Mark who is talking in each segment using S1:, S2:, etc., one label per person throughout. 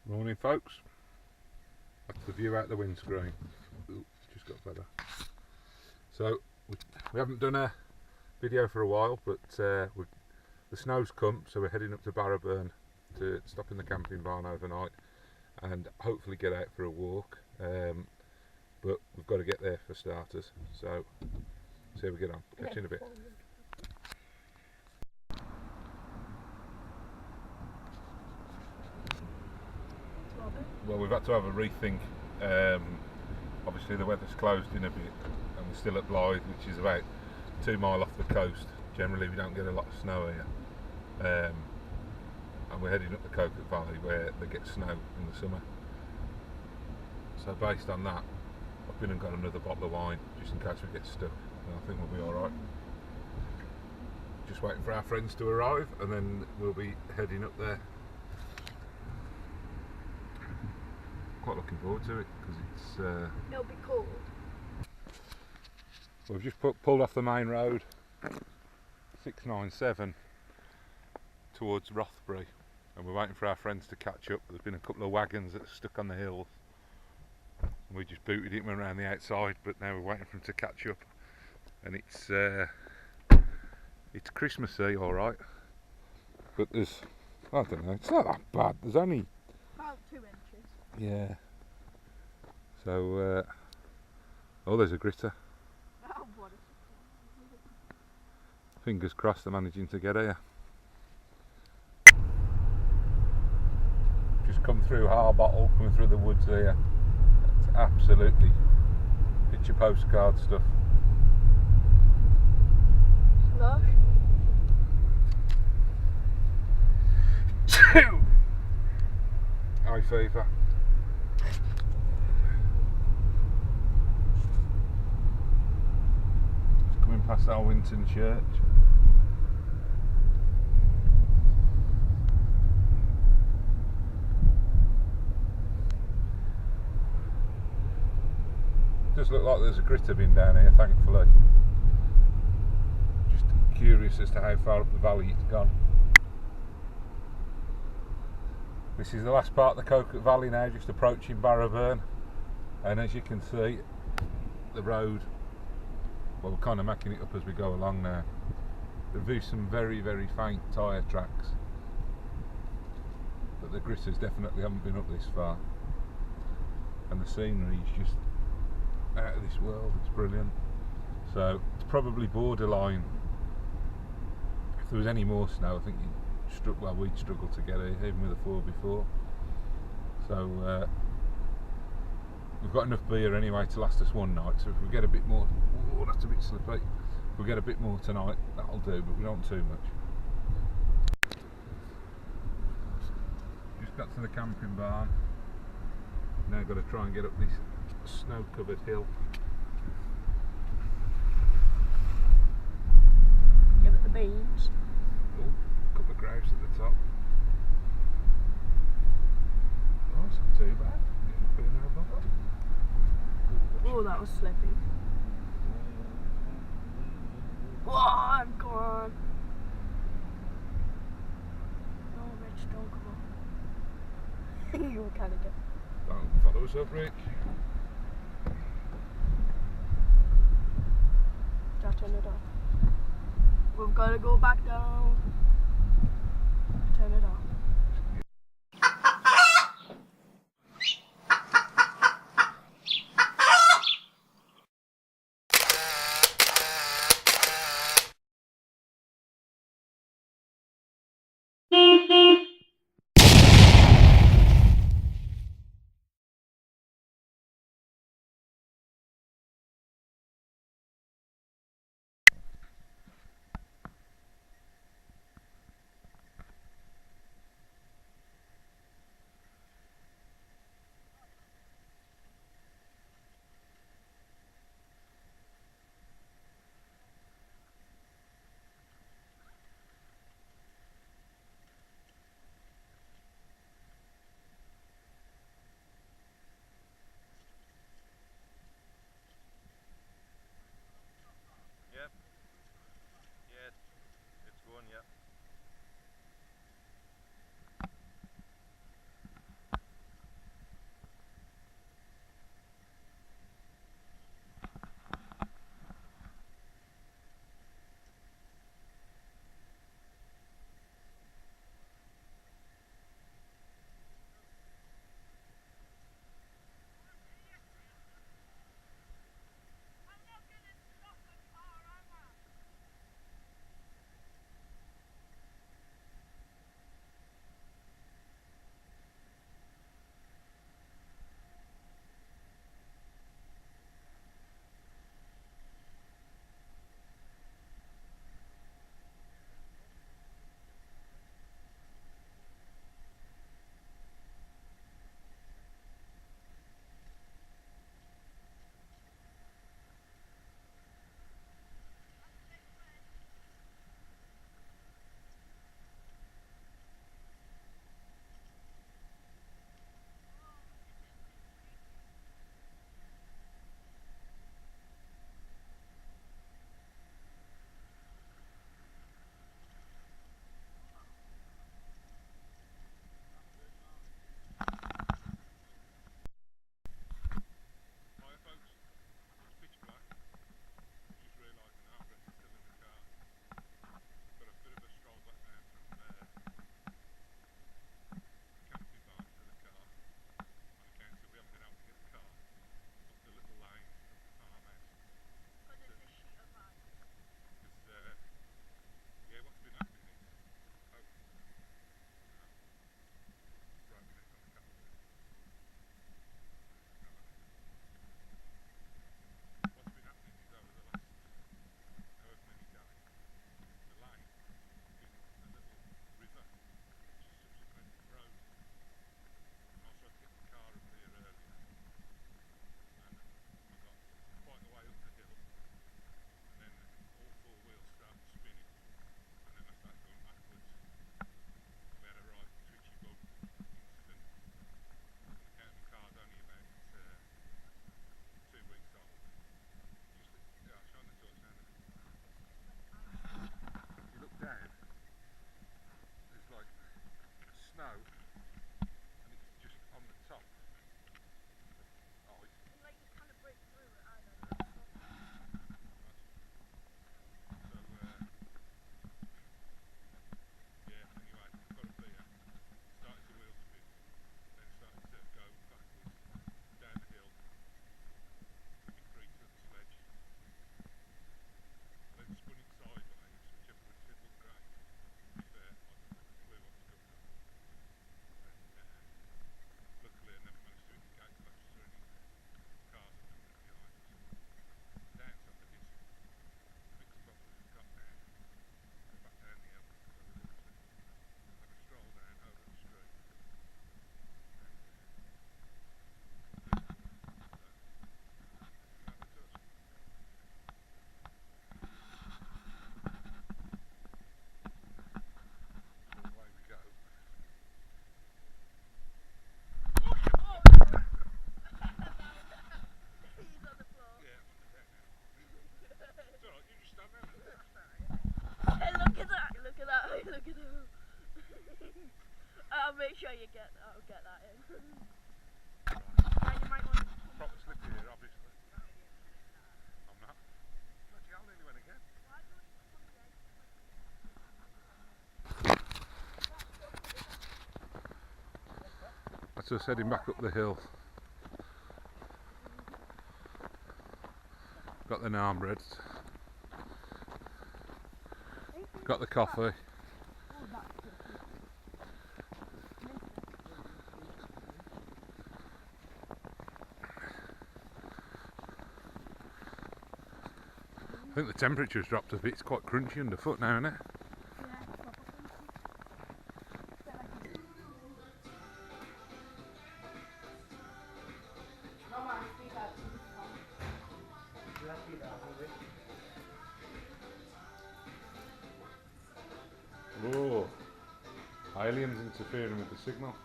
S1: Morning folks, that's the view out the windscreen. Ooh, just got better. So we haven't done a video for a while, but the snow's come, so we're heading up to Barrowburn to stop in the camping barn overnight and hopefully get out for a walk, but we've got to get there for starters, so see how we get on. Catch you in a bit. Well, we've had to have a rethink. Obviously the weather's closed in a bit and we're still at Blythe, which is about 2 miles off the coast. Generally we don't get a lot of snow here, and we're heading up the Coquet Valley where they get snow in the summer. So based on that, I've been and got another bottle of wine just in case we get stuck, and I think we'll be alright. Just waiting for our friends to arrive and then we'll be heading up there. Quite looking forward to it because it's
S2: it'll be cold.
S1: We've just pulled off the main road 697 towards Rothbury, and we're waiting for our friends to catch up. There's been a couple of wagons that are stuck on the hills and we just booted it and went around the outside, but now we're waiting for them to catch up, and it's Christmassy alright, but there's, I don't know, it's not that bad. There's only
S2: About 2 inches.
S1: Yeah. So, oh, there's a gritter.
S2: Oh, what
S1: Fingers crossed they're managing to get here. Just come through Harbottle, coming through the woods here. It's absolutely picture postcard stuff.
S2: slush.
S1: High fever. Just coming past our Winton church. Does look like there's a gritter bin down here, thankfully. Just curious as to how far up the valley it's gone. This is the last part of the Coquet Valley now, just approaching Barrowburn, and as you can see, the road, well, we're kind of making it up as we go along now. There'll be some very, very faint tyre tracks, but the gritters definitely haven't been up this far, and the scenery is just out of this world. It's brilliant. So it's probably borderline. If there was any more snow, I think we'd struggle to get here, even with a 4x4. So we've got enough beer anyway to last us one night. So if we get a bit more, oh, that's a bit slippy. If we get a bit more tonight, that'll do. But we don't want too much. Just got to the camping barn. Now got to try and get up this snow-covered hill.
S2: Give it the beans.
S1: Oh, a couple of grouse at the top. Oh, it's not too bad. Getting up here now, Bothy.
S2: Oh, that was slippy. Whoa, I'm gone. Oh, Rich, don't come on. You kind of get.
S1: Don't follow us up, Rick.
S2: Just turn it off. We've got to go back down. Turn it off. make sure you get that in. Yeah, you might want to.
S1: Proper slippery here, obviously. I'm not. Bloody hell, nearly went again. That's us heading back up the hill. Got the naan breads. Got the coffee. I think the temperature's dropped a bit. It's quite crunchy underfoot now, isn't it? Oh, aliens interfering with the signal.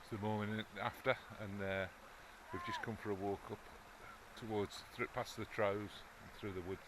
S1: It's the morning after, and we've just come for a walk up towards past the Trows and through the woods.